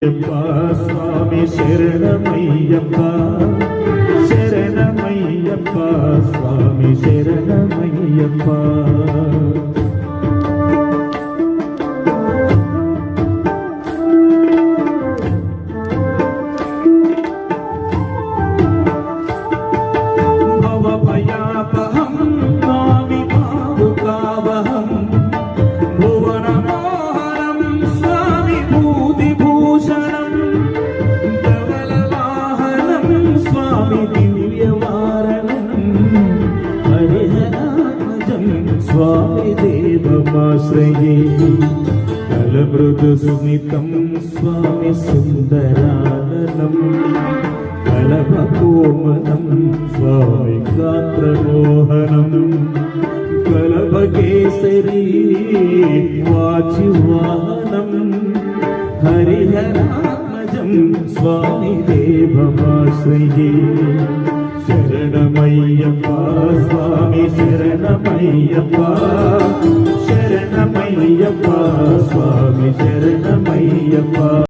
స్వామి శరణమయ్యప్ప శరణమయ్యప్ప స్వామి శరణమయ్యప్ప. భవభయాపహం స్వామి భావుకావహం భువనమోహనం స్వామి భూతిభూషణం ధవళవాహనం స్వామి దివ్యవారణం హరిహరాత్మజం స్వామి దేవమాశ్రయే. కలమృదుస్మితం స్వామి సుందరాననం కలభకోమనం స్వామి గాత్రమోహనం కలభకేసరీ వాచివాహనం హరిహరాత్మజం స్వామి దేవమాశ్రయే. శరణమయ్యప్ప స్వామి శరణమయ్యప్ప శరణమయ్యప్ప స్వామి శరణమయ్యప్ప.